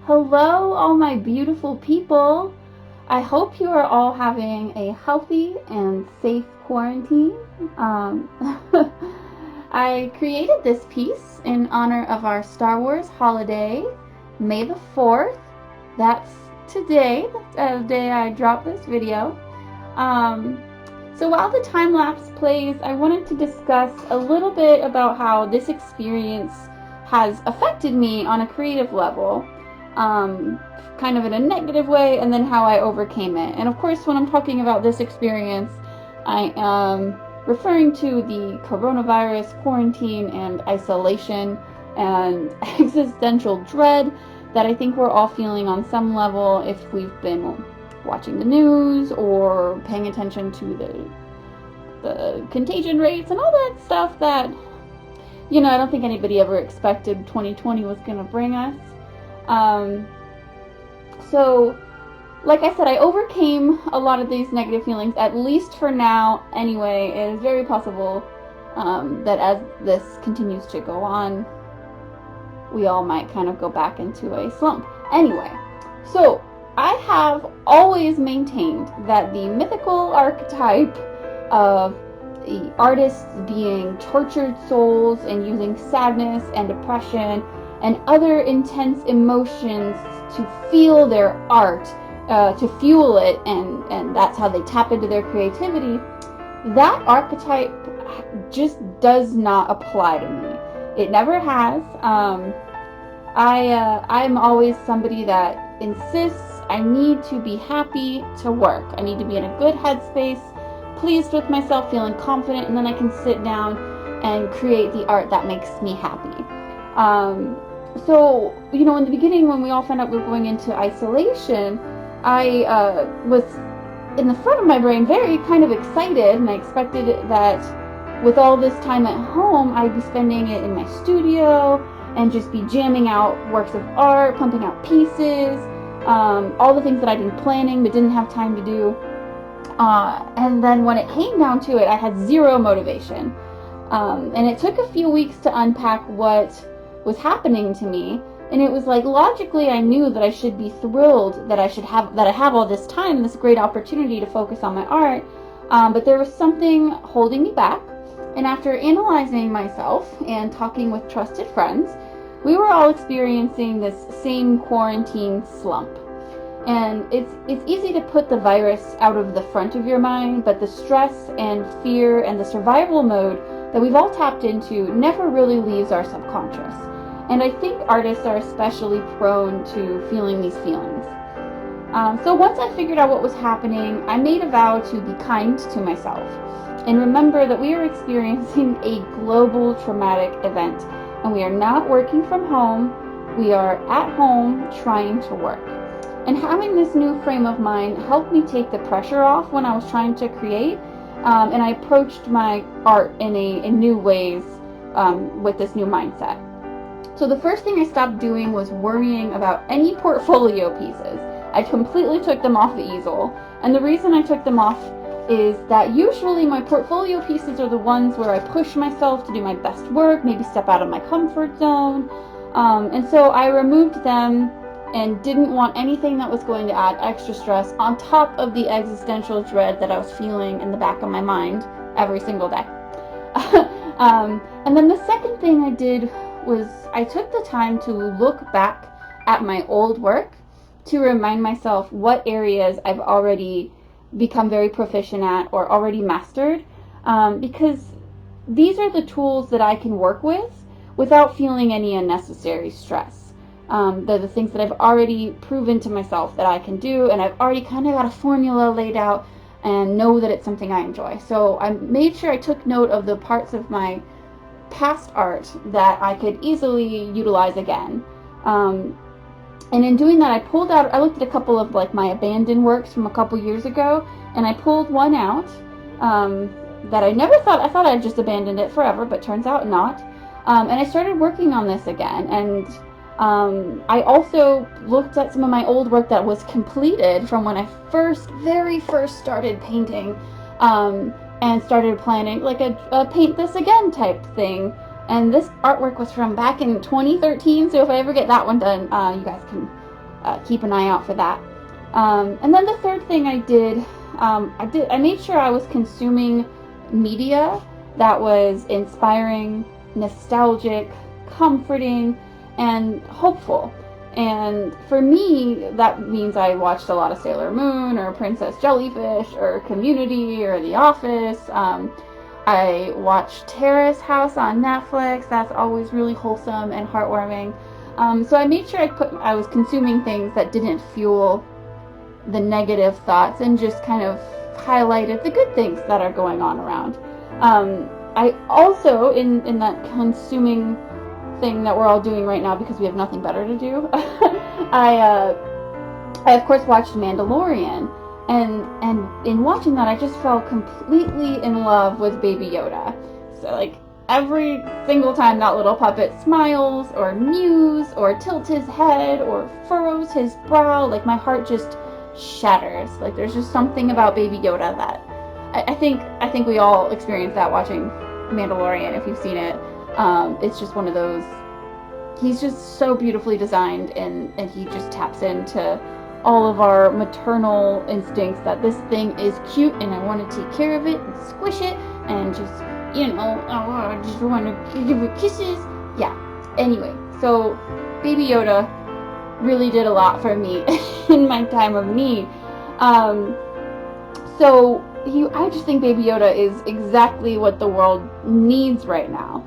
Hello, all my beautiful people. I hope you are all having a healthy and safe quarantine. Um, I created this piece in honor of our Star Wars holiday, May the 4th. That's today, the day I dropped this video. Um, so while the time lapse plays, I wanted to discuss a little bit about how this experience has affected me on a creative level, kind of in a negative way, and then how I overcame it. And of course, when I'm talking about this experience, I am referring to the coronavirus, quarantine, and isolation, and existential dread that I think we're all feeling on some level if we've been watching the news or paying attention to the contagion rates and all that stuff that, I don't think anybody ever expected 2020 was going to bring us. Um, so, like I said, I overcame a lot of these negative feelings, at least for now anyway. It is very possible that as this continues to go on, we all might kind of go back into a slump. Anyway, so I have always maintained that the mythical archetype of the artists being tortured souls and using sadness and depression and other intense emotions to feel their art, to fuel it, and that's how they tap into their creativity, that archetype just does not apply to me. It never has. I'm always somebody that insists I need to be happy to work. I need to be in a good headspace, pleased with myself, feeling confident, and then I can sit down and create the art that makes me happy. So, in the beginning when we all found out we were going into isolation, I was in the front of my brain very kind of excited, and I expected that with all this time at home, I'd be spending it in my studio and just be jamming out works of art, pumping out pieces, all the things that I'd been planning but didn't have time to do. And then when it came down to it, I had zero motivation. And it took a few weeks to unpack what was happening to me. And it was like, logically, I knew that I should be thrilled that I have all this time, this great opportunity to focus on my art. But there was something holding me back. And after analyzing myself and talking with trusted friends, we were all experiencing this same quarantine slump. And it's easy to put the virus out of the front of your mind, but the stress and fear and the survival mode that we've all tapped into never really leaves our subconscious. And I think artists are especially prone to feeling these feelings. So once I figured out what was happening, I made a vow to be kind to myself and remember that we are experiencing a global traumatic event, and we are not working from home. We are at home trying to work. And having this new frame of mind helped me take the pressure off when I was trying to create, and I approached my art in new ways with this new mindset. So the first thing I stopped doing was worrying about any portfolio pieces. I completely took them off the easel, and the reason I took them off is that usually my portfolio pieces are the ones where I push myself to do my best work, maybe step out of my comfort zone, and so I removed them and didn't want anything that was going to add extra stress on top of the existential dread that I was feeling in the back of my mind every single day. And then the second thing I did was I took the time to look back at my old work to remind myself what areas I've already become very proficient at or already mastered, because these are the tools that I can work with without feeling any unnecessary stress. They're the things that I've already proven to myself that I can do, and I've already kind of got a formula laid out and know that it's something I enjoy. So I made sure I took note of the parts of my past art that I could easily utilize again. And in doing that, I looked at a couple of my abandoned works from a couple years ago, and I pulled one out that I thought I'd just abandoned it forever, but turns out not. And I started working on this again, and I also looked at some of my old work that was completed from when I very first started painting, and started planning like a paint this again type thing. And this artwork was from back in 2013, so if I ever get that one done, you guys can keep an eye out for that. And then the third thing I did, I made sure I was consuming media that was inspiring, nostalgic, comforting, and hopeful. And for me, that means I watched a lot of Sailor Moon or Princess Jellyfish or Community or The Office. I watched Terrace House on Netflix. That's always really wholesome and heartwarming. So I made sure I was consuming things that didn't fuel the negative thoughts and just kind of highlighted the good things that are going on around. I also, in that consuming thing that we're all doing right now because we have nothing better to do, I of course watched Mandalorian, and in watching that I just fell completely in love with Baby Yoda. So like every single time that little puppet smiles or mews or tilts his head or furrows his brow, like my heart just shatters. Like there's just something about Baby Yoda that I think we all experience that watching Mandalorian if you've seen it. It's just one of those, he's just so beautifully designed, and he just taps into all of our maternal instincts that this thing is cute and I want to take care of it and squish it and just, I just want to give it kisses. Yeah. Anyway, so Baby Yoda really did a lot for me in my time of need. I just think Baby Yoda is exactly what the world needs right now.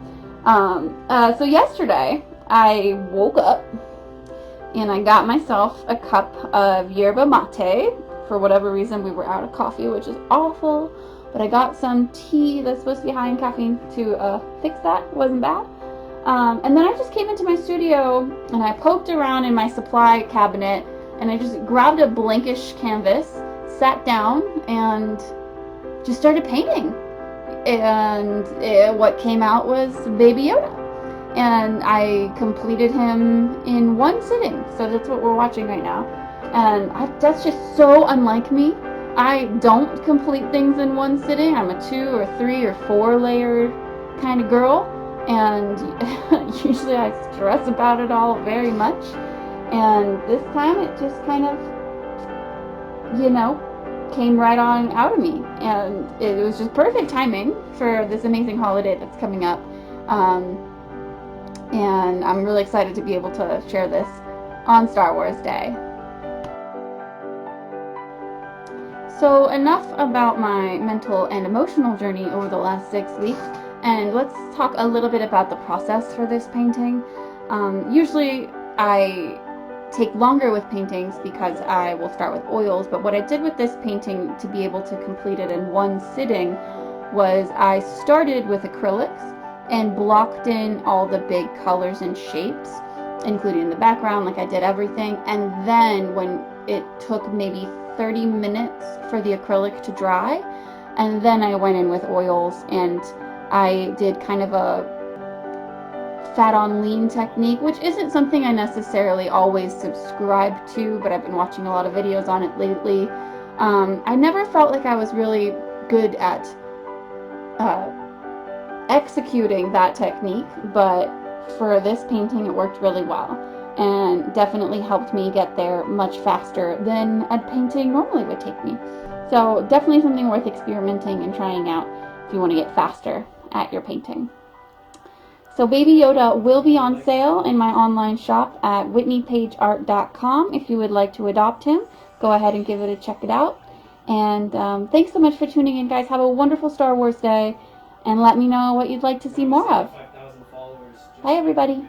So yesterday, I woke up and I got myself a cup of yerba mate. For whatever reason, we were out of coffee, which is awful. But I got some tea that's supposed to be high in caffeine to fix that. It wasn't bad. And then I just came into my studio and I poked around in my supply cabinet and I just grabbed a blankish canvas, sat down, and just started painting. And what came out was Baby Yoda. And I completed him in one sitting. So that's what we're watching right now. And that's just so unlike me. I don't complete things in one sitting. I'm a 2 or 3 or 4 layer kind of girl. And usually I stress about it all very much. And this time it just kind of, came right on out of me. And it was just perfect timing for this amazing holiday that's coming up. And I'm really excited to be able to share this on Star Wars Day. So enough about my mental and emotional journey over the last 6 weeks, and let's talk a little bit about the process for this painting. Usually I take longer with paintings because I will start with oils, but what I did with this painting to be able to complete it in one sitting was I started with acrylics and blocked in all the big colors and shapes, including the background, like I did everything. And then when it took maybe 30 minutes for the acrylic to dry, and then I went in with oils and I did kind of a fat on lean technique, which isn't something I necessarily always subscribe to, but I've been watching a lot of videos on it lately. I never felt like I was really good at executing that technique, but for this painting it worked really well and definitely helped me get there much faster than a painting normally would take me. So definitely something worth experimenting and trying out if you want to get faster at your painting. So Baby Yoda will be on sale in my online shop at whitneypaigeart.com. If you would like to adopt him, go ahead and give it a check it out. And thanks so much for tuning in, guys. Have a wonderful Star Wars Day, and let me know what you'd like to see more of. Bye, everybody.